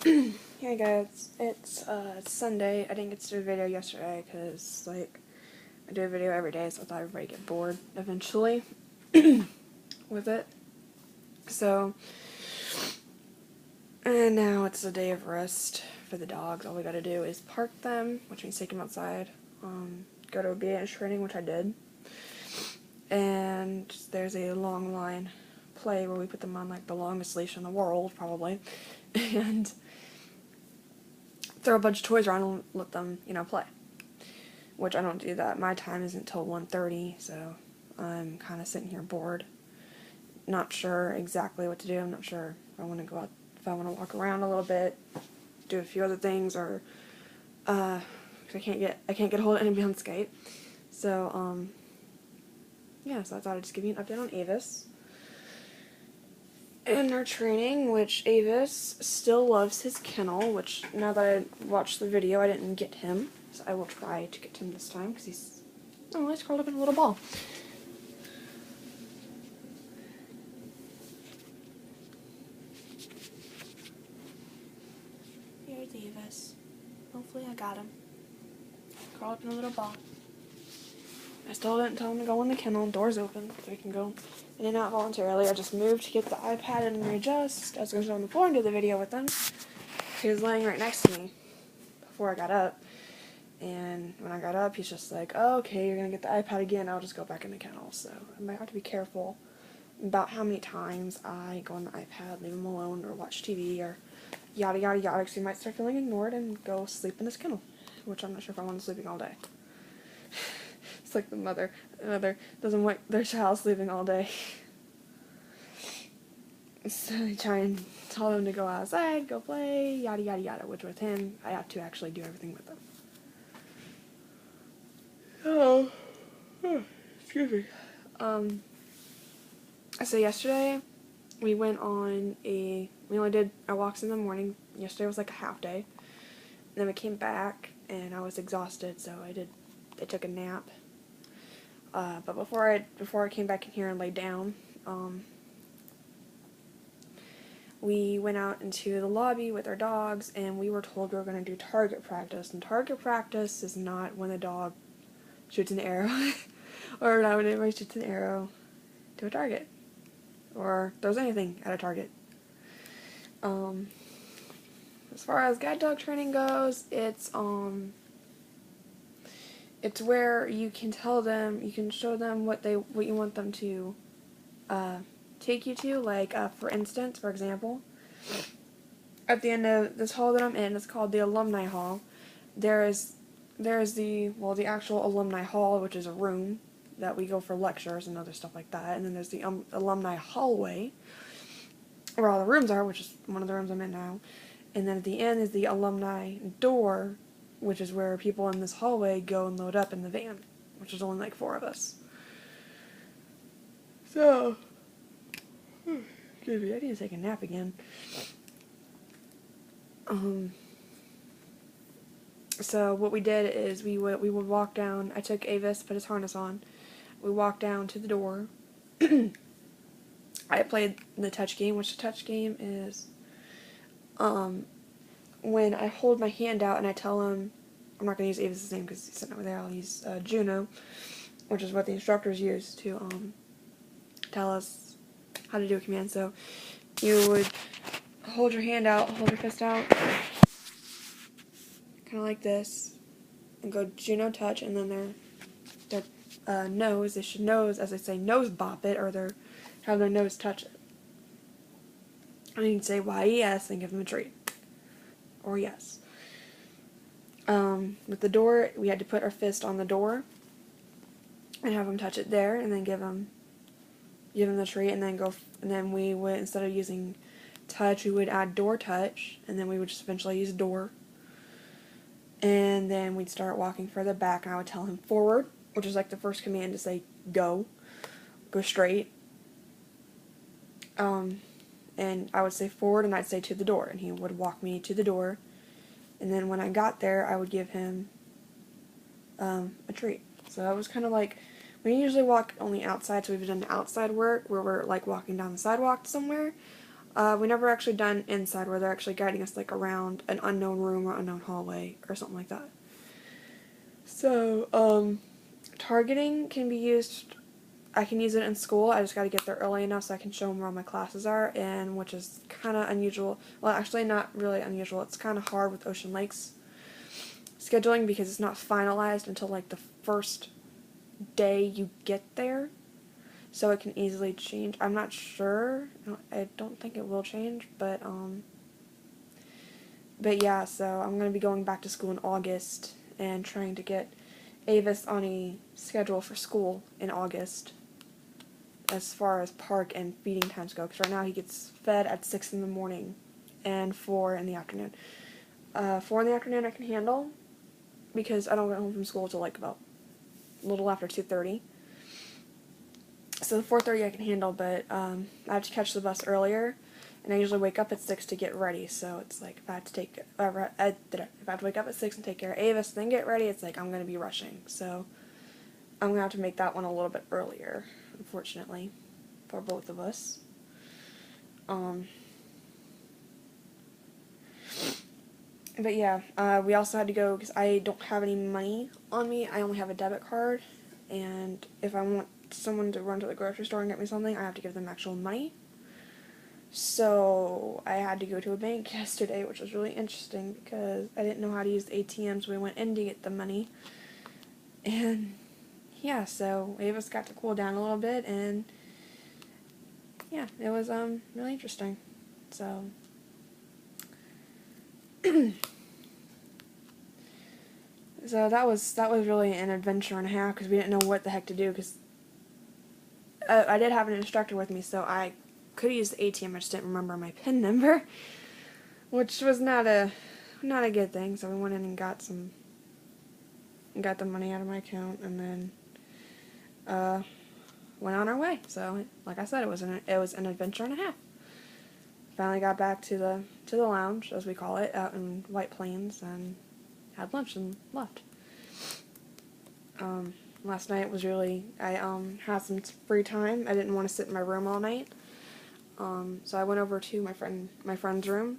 Hey guys, it's Sunday. I didn't get to do a video yesterday because, like, I do a video every day, so I thought everybody would get bored eventually with it. So, and now it's a day of rest for the dogs. All we gotta do is park them, which means take them outside, go to obedience training, which I did, and there's a long line play where we put them on, like, the longest leash in the world, probably, and throw a bunch of toys around and let them, play. Which I don't do that. My time isn't till 1:30, so I'm kind of sitting here bored. Not sure exactly what to do. I'm not sure if I want to go out, if I want to walk around a little bit, do a few other things, or cause I can't get a hold of anybody on Skype. So yeah. So I thought I'd just give you an update on Avis and our training, which Avis still loves his kennel, which now that I watched the video, I didn't get him. So I will try to get him this time, because he's curled up in a little ball. Here's Avis. Hopefully I got him. Curled up in a little ball. I still didn't tell him to go in the kennel. Door's open, so he can go in and out voluntarily. I just moved to get the iPad and readjust. I was going to sit on the floor and do the video with him. He was laying right next to me before I got up. And when I got up, he's just like, oh, okay, you're going to get the iPad again. I'll just go back in the kennel. So I might have to be careful about how many times I go on the iPad, leave him alone, or watch TV, or yada, yada, yada, because he might start feeling ignored and go sleep in his kennel, which I'm not sure if I want him sleeping all day. It's like the mother doesn't want their child sleeping all day. So I try and tell them to go outside, go play, yada, yada, yada, which with him, I have to actually do everything with them. Oh, excuse me. So yesterday, we only did our walks in the morning. Yesterday was like a half day. And then we came back, and I was exhausted, so I took a nap. But before I came back in here and laid down, we went out into the lobby with our dogs, and we were told we were going to do target practice. And target practice is not when the dog shoots an arrow, or not when anybody shoots an arrow to a target, or throws anything at a target. As far as guide dog training goes, it's where you can tell them, you can show them what you want them to take you to. Like, for instance, for example, at the end of this hall that I'm in, it's called the Alumni Hall. There's the actual Alumni Hall, which is a room that we go for lectures and other stuff like that. And then there's the Alumni Hallway, where all the rooms are, which is one of the rooms I'm in now. And then at the end is the Alumni Door, which is where people in this hallway go and load up in the van, which is only like 4 of us. So, excuse me, I need to take a nap again. So what we did is we would walk down. I took Avis, put his harness on. We walked down to the door. I played the touch game, which the touch game is when I hold my hand out and I tell him, I'm not going to use Avis' name because he's sitting over there, I'll use Juno, which is what the instructors use to tell us how to do a command. So you would hold your hand out, hold your fist out, kind of like this, and go Juno touch, and then their nose, they should nose, as I say, nose bop it, or have their nose touch it. And you can say YES and give them a treat. Or yes. With the door, we had to put our fist on the door and have them touch it there, and then give them the treat, and then we would, instead of using touch, we would add door touch, and then we would just eventually use door. And then we'd start walking further back, and I would tell him forward, which is like the first command to say go straight. And I would say forward, and I'd say to the door, and he would walk me to the door. And then when I got there, I would give him a treat. So that was kind of like, we usually walk only outside, so we've done outside work where we're like walking down the sidewalk somewhere. We never actually done inside where they're actually guiding us like around an unknown room or unknown hallway or something like that. So, targeting can be used, I can use it in school. I just got to get there early enough so I can show them where all my classes are, and which is kind of unusual. Well, actually not really unusual. It's kind of hard with Ocean Lakes scheduling because it's not finalized until like the first day you get there. So it can easily change. I'm not sure. I don't think it will change, but yeah, so I'm going to be going back to school in August and trying to get Avis on a schedule for school in August as far as park and feeding times go, because right now he gets fed at 6 in the morning and 4 in the afternoon. 4 in the afternoon I can handle because I don't get home from school till like about a little after 2:30. So 4:30 I can handle, but I have to catch the bus earlier, and I usually wake up at 6 to get ready. So it's like if I have to wake up at 6 and take care of Avis, then get ready, it's like I'm gonna be rushing. So I'm gonna have to make that one a little bit earlier, unfortunately, for both of us. But yeah, we also had to go because I don't have any money on me. I only have a debit card, and if I want someone to run to the grocery store and get me something, I have to give them actual money. So I had to go to a bank yesterday, which was really interesting because I didn't know how to use the ATM, so we went in to get the money. And yeah, so Avis got to cool down a little bit, and yeah, it was really interesting. So so that was really an adventure and a half because we didn't know what the heck to do because I did have an instructor with me, so I could use the ATM. I just didn't remember my PIN number, which was not a good thing. So we went in and got the money out of my account, and then went on our way. So like I said, it was an adventure and a half. Finally got back to the lounge, as we call it, out in White Plains, and had lunch and left. Last night was really, I had some free time. I didn't want to sit in my room all night. So I went over to my friend's room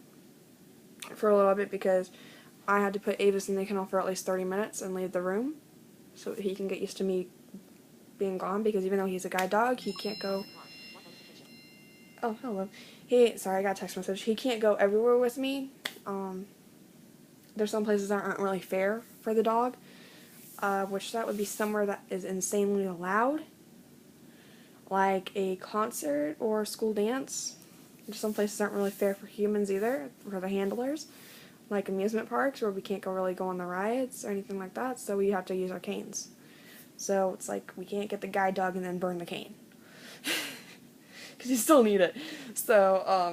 for a little bit because I had to put Avis in the kennel for at least 30 minutes and leave the room so he can get used to me being gone, because even though he's a guide dog, he can't go. Oh, hello. Sorry, I got a text message. He can't go everywhere with me. There's some places that aren't really fair for the dog. Which that would be somewhere that is insanely loud, like a concert or a school dance. Some places aren't really fair for humans either, for the handlers, like amusement parks where we can't really go on the rides or anything like that, so we have to use our canes. So it's like we can't get the guide dog and then burn the cane, because you still need it. So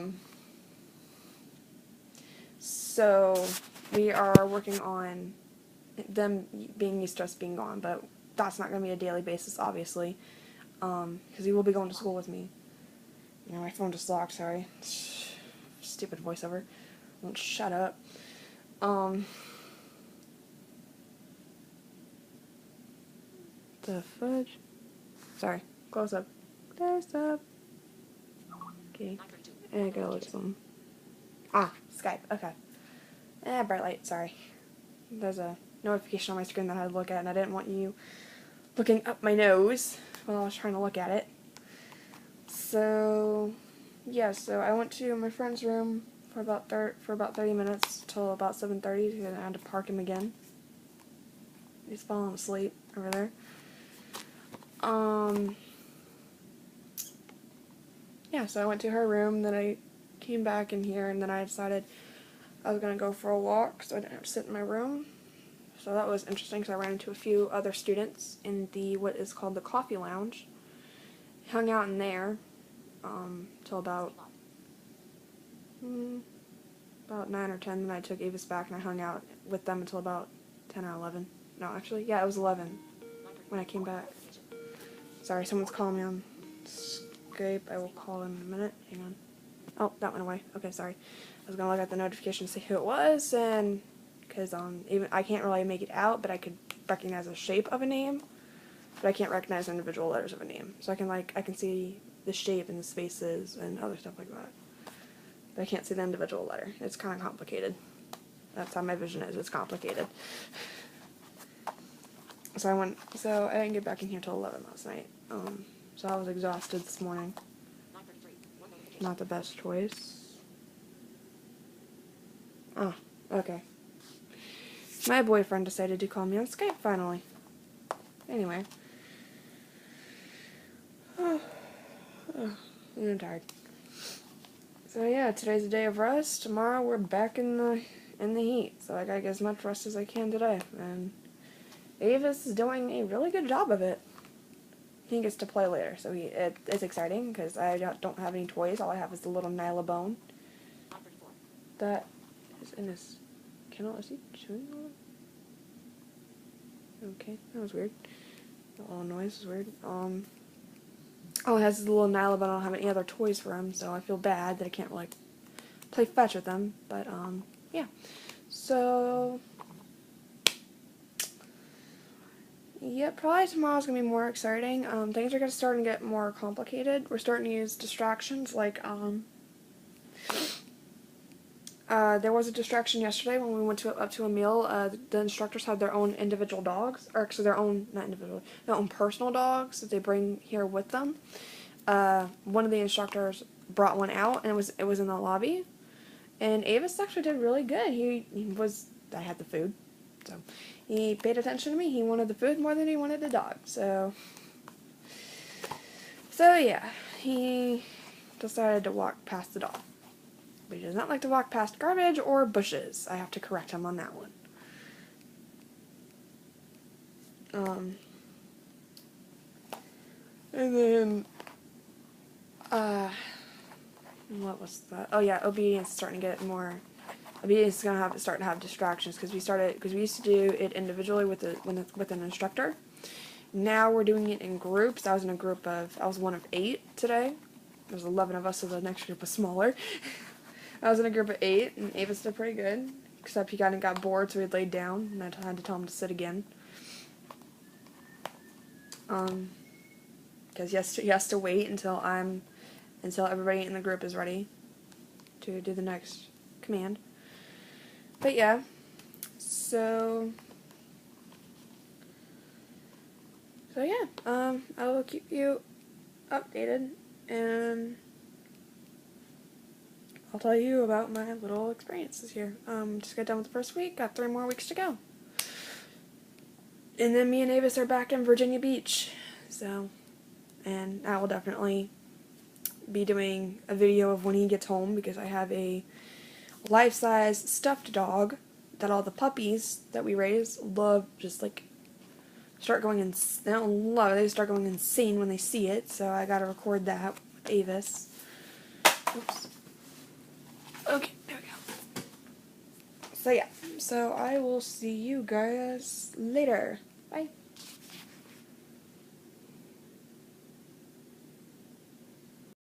we are working on them being used to us being gone, but that's not going to be a daily basis, obviously, because he will be going to school with me. My phone just locked, sorry. Stupid voiceover. Won't shut up. The fudge? Sorry, close up. Close up. Okay, and I gotta look at something. Skype, okay. Bright light, sorry. There's a notification on my screen that I had to look at, and I didn't want you looking up my nose while I was trying to look at it. So yeah, so I went to my friend's room for about 30 minutes till about 7:30, and I had to park him again. He's falling asleep over there. Yeah, so I went to her room, then I came back in here, and then I decided I was gonna go for a walk so I didn't have to sit in my room. So that was interesting because I ran into a few other students in what is called the coffee lounge. Hung out in there till about 9 or 10. Then I took Avis back and I hung out with them until about 10 or 11. No, actually, yeah, it was 11 when I came back. Sorry, someone's calling me on Skype. I will call in a minute. Hang on. Oh, that went away. Okay, sorry. I was gonna look at the notification to see who it was, and because even I can't really make it out, but I could recognize the shape of a name, but I can't recognize individual letters of a name. So I can see the shape and the spaces and other stuff like that. But I can't see the individual letter. It's kind of complicated. That's how my vision is. It's complicated. So I didn't get back in here till 11 last night. So I was exhausted this morning. Not the best choice. Oh, okay. My boyfriend decided to call me on Skype finally. Anyway. I'm tired. So yeah, today's a day of rest. Tomorrow we're back in the heat. So I gotta get as much rest as I can today. And Avis is doing a really good job of it. He gets to play later, so it's exciting because I don't have any toys. All I have is the little Nyla bone that is in his kennel. Is he chewing on it? Okay, that was weird. The little noise was weird. Oh, it has his little Nyla, but I don't have any other toys for him, so I feel bad that I can't really play fetch with him. But yeah. So yeah, probably tomorrow's gonna be more exciting. Things are gonna start to get more complicated. We're starting to use distractions like there was a distraction yesterday when we went up to a meal. The instructors had their own individual dogs, or actually their own, not individual, their own personal dogs that they bring here with them. One of the instructors brought one out, and it was in the lobby. And Avis actually did really good. I had the food, so he paid attention to me. He wanted the food more than he wanted the dog. So yeah, he decided to walk past the dog. But he does not like to walk past garbage or bushes. I have to correct him on that one. And then, what was that? Oh yeah, obedience is starting to get more. Obedience is gonna start to have distractions because we used to do it individually with an instructor. Now we're doing it in groups. I was one of 8 today. There's 11 of us, so the next group was smaller. I was in a group of 8, and Avis did pretty good, except he kind of got bored, so he laid down, and I had to tell him to sit again. Because he has to wait until everybody in the group is ready to do the next command. But yeah, so yeah, I will keep you updated, and I'll tell you about my little experiences here. Just got done with the first week, got 3 more weeks to go. And then me and Avis are back in Virginia Beach, so, and I will definitely be doing a video of when he gets home, because I have a life-size stuffed dog that all the puppies that we raise love, just like start going they don't love it, they start going insane when they see it, so I gotta record that with Avis. Oops. Okay, there we go. So yeah, so I will see you guys later. Bye.